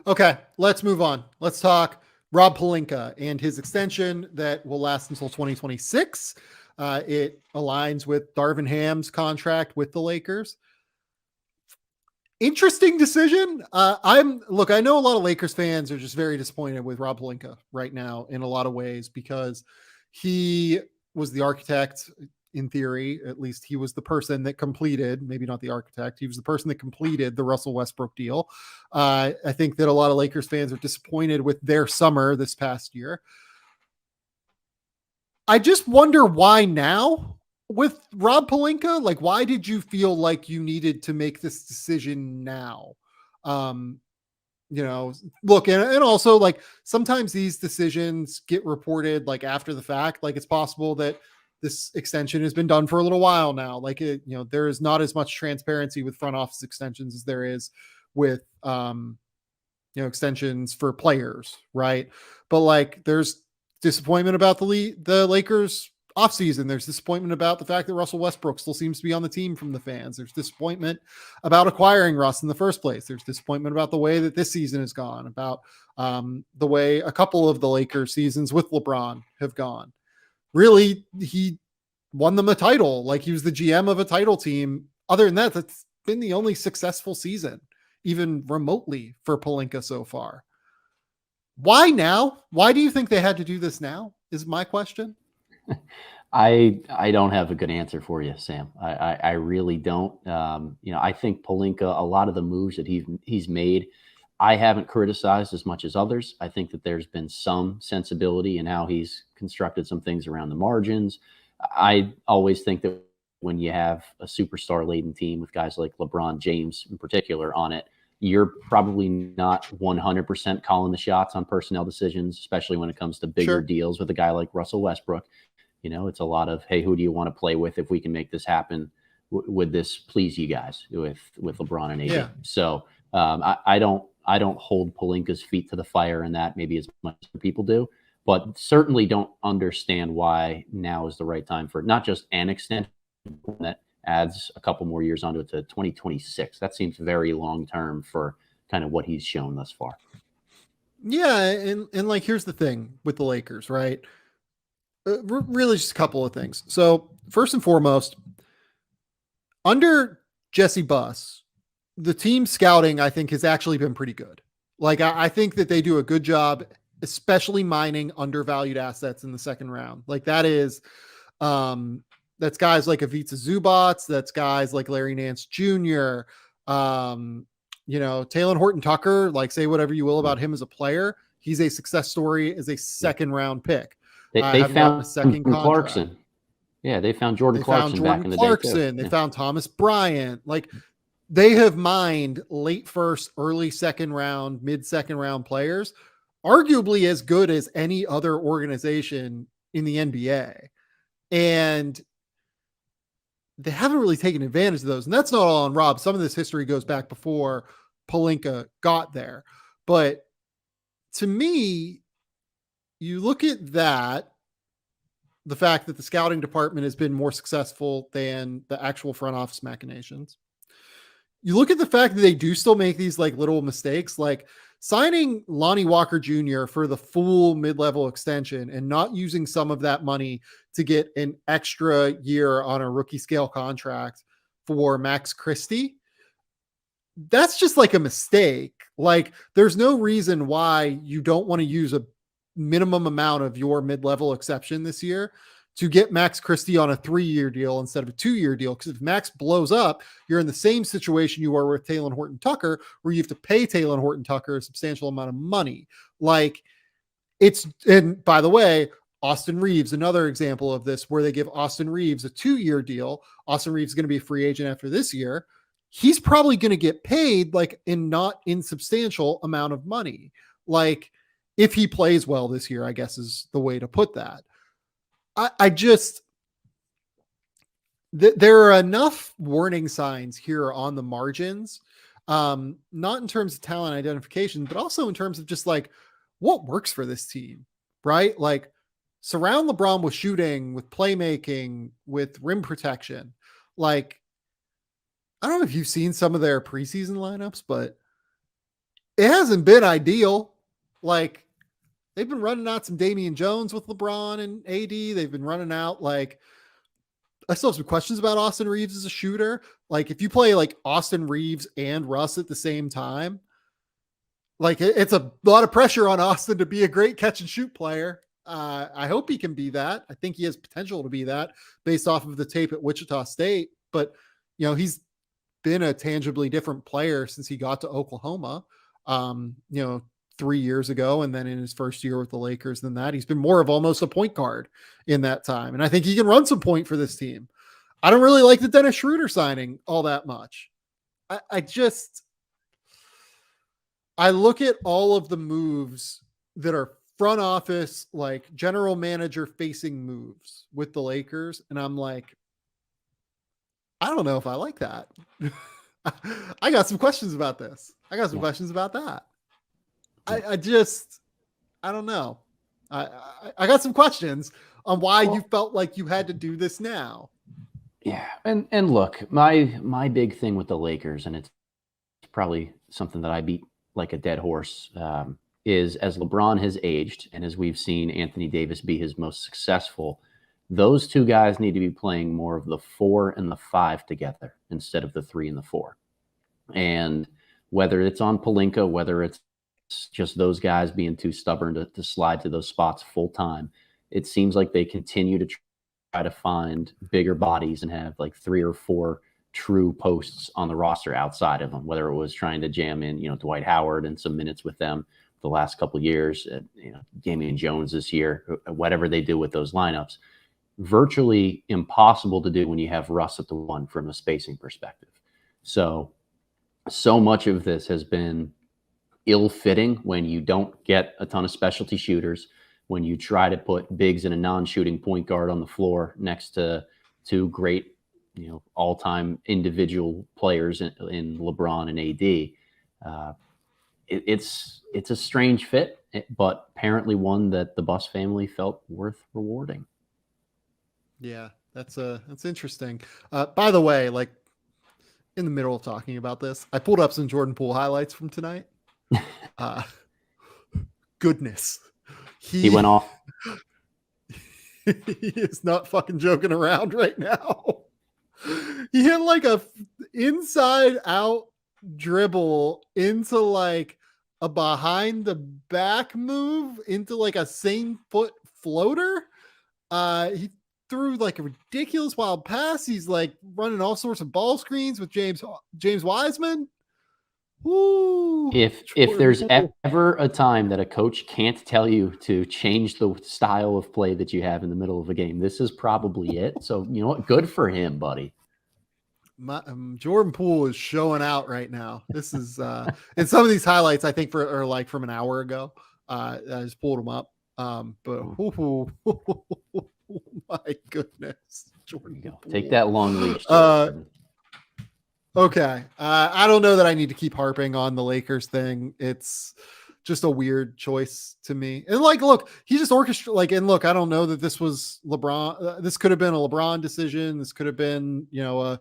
Okay, let's move on. Let's talk Rob Pelinka and his extension that will last until 2026. It aligns with Darvin Ham's contract with the Lakers. Interesting decision. I know a lot of Lakers fans are just very disappointed with Rob Pelinka right now in a lot of ways because he was the architect in theory. At least he was the person that completed, maybe not the architect. He was the person that completed the Russell Westbrook deal. I think that a lot of Lakers fans are disappointed with their summer this past year. I just wonder why now with Rob Pelinka. Like, why did you feel like you needed to make this decision now? Look, and also like sometimes these decisions get reported like after the fact. Like, it's possible that this extension has been done for a little while now. Like, there is not as much transparency with front office extensions as there is with extensions for players, right? But like, there's disappointment about the Lakers offseason. There's disappointment about the fact that Russell Westbrook still seems to be on the team from the fans. There's disappointment about acquiring Russ in the first place. There's disappointment about the way that this season has gone, about the way a couple of the Lakers seasons with LeBron have gone. Really, he won them a title. Like, he was the GM of a title team. Other than that, that's been the only successful season, even remotely, for Pelinka so far. Why now? Why do you think they had to do this now is my question. I don't have a good answer for you, Sam. I really don't. I think Pelinka, a lot of the moves that he's made, I haven't criticized as much as others. I think that there's been some sensibility in how he's constructed some things around the margins. I always think that when you have a superstar-laden team with guys like LeBron James in particular on it, you're probably not 100% calling the shots on personnel decisions, especially when it comes to bigger deals with a guy like Russell Westbrook. It's a lot of, hey, who do you want to play with if we can make this happen? Would this please you guys with LeBron and AD? Yeah. So I don't hold Pelinka's feet to the fire in that maybe as much as people do, but certainly don't understand why now is the right time for not just an extension that adds a couple more years onto it to 2026. That seems very long-term for kind of what he's shown thus far. Yeah. And like, here's the thing with the Lakers, right? Really just a couple of things. So first and foremost, under Jesse Buss, the team scouting, I think, has actually been pretty good. Like, I think that they do a good job, especially mining undervalued assets in the second round. Like, that is, that's guys like Ivica Zubac. That's guys like Larry Nance Jr. Taylor Horton Tucker, like, say whatever you will about him as a player. He's a success story as a second round pick. They found a second Clarkson. Yeah, they found Jordan Clarkson back in the day too. They found Thomas Bryant. Like, they have mined late first, early second round, mid second round players, arguably as good as any other organization in the NBA. And they haven't really taken advantage of those. And that's not all on Rob. Some of this history goes back before Pelinka got there. But to me, you look at that, the fact that the scouting department has been more successful than the actual front office machinations. You look at the fact that they do still make these like little mistakes, like signing Lonnie Walker Jr. for the full mid-level extension and not using some of that money to get an extra year on a rookie scale contract for Max Christie. That's just like a mistake. Like, there's no reason why you don't want to use a minimum amount of your mid-level exception this year to get Max Christie on a 3-year deal instead of a 2-year deal. Because if Max blows up, you're in the same situation you were with Taylor Horton Tucker, where you have to pay Taylor Horton Tucker a substantial amount of money. Like, and by the way, Austin Reeves, another example of this, where they give Austin Reeves a 2-year deal. Austin Reeves is going to be a free agent after this year. He's probably going to get paid like in not insubstantial amount of money. Like, if he plays well this year, I guess is the way to put that. I just, there are enough warning signs here on the margins, not in terms of talent identification, but also in terms of just like what works for this team, right? Like, surround LeBron with shooting, with playmaking, with rim protection. Like, I don't know if you've seen some of their preseason lineups, but it hasn't been ideal. Like, they've been running out some Damian Jones with LeBron and AD. They've been running out, like, I still have some questions about Austin Reeves as a shooter. Like, if you play like Austin Reeves and Russ at the same time, like, it's a lot of pressure on Austin to be a great catch and shoot player. I hope he can be that. I think he has potential to be that based off of the tape at Wichita State. But, he's been a tangibly different player since he got to Oklahoma, 3 years ago. And then in his first year with the Lakers, than that, he's been more of almost a point guard in that time. And I think he can run some point for this team. I don't really like the Dennis Schroeder signing all that much. I look at all of the moves that are front office, like general manager facing moves with the Lakers, and I'm like, I don't know if I like that. I got some questions about this. I got some questions about that. I don't know. I got some questions on why you felt like you had to do this now. Yeah. And look, my big thing with the Lakers, and it's probably something that I beat like a dead horse, is as LeBron has aged and as we've seen Anthony Davis be his most successful, those two guys need to be playing more of the 4 and the 5 together instead of the 3 and the 4. And whether it's on Pelinka, whether it's just those guys being too stubborn to slide to those spots full time, it seems like they continue to try to find bigger bodies and have like 3 or 4 true posts on the roster outside of them, whether it was trying to jam in, Dwight Howard and some minutes with them the last couple of years, Damian Jones this year, whatever they do with those lineups. Virtually impossible to do when you have Russ at the 1 from a spacing perspective. So much of this has been ill-fitting when you don't get a ton of specialty shooters, when you try to put bigs and a non-shooting point guard on the floor next to two great, all-time individual players in LeBron and AD. It's a strange fit, but apparently one that the Buss family felt worth rewarding. Yeah, that's interesting. By the way, like, in the middle of talking about this, I pulled up some Jordan Poole highlights from tonight. Goodness. He went off. He is not fucking joking around right now. He hit like a inside out dribble into like a behind the back move into like a same foot floater. He threw like a ridiculous wild pass. He's like running all sorts of ball screens with James Wiseman. Ooh, if there's ever a time that a coach can't tell you to change the style of play that you have in the middle of a game, this is probably it. So, you know what? Good for him, buddy. Jordan Poole is showing out right now. This is and some of these highlights I think are like from an hour ago. I just pulled them up. But my goodness, Jordan, go. Take that long leash. Okay. I don't know that I need to keep harping on the Lakers thing. It's just a weird choice to me. And like, look, he just orchestrated, and look, I don't know that this was LeBron. This could have been a LeBron decision. This could have been, a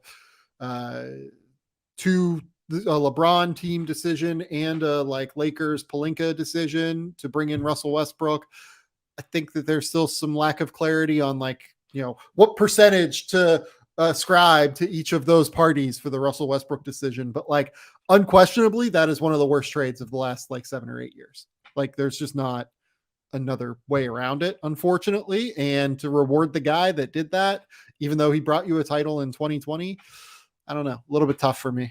LeBron team decision and a like Lakers Pelinka decision to bring in Russell Westbrook. I think that there's still some lack of clarity on what percentage to ascribe to each of those parties for the Russell Westbrook decision. But like, unquestionably, that is one of the worst trades of the last 7 or 8 years. Like, there's just not another way around it, unfortunately. And to reward the guy that did that, even though he brought you a title in 2020, I don't know, a little bit tough for me.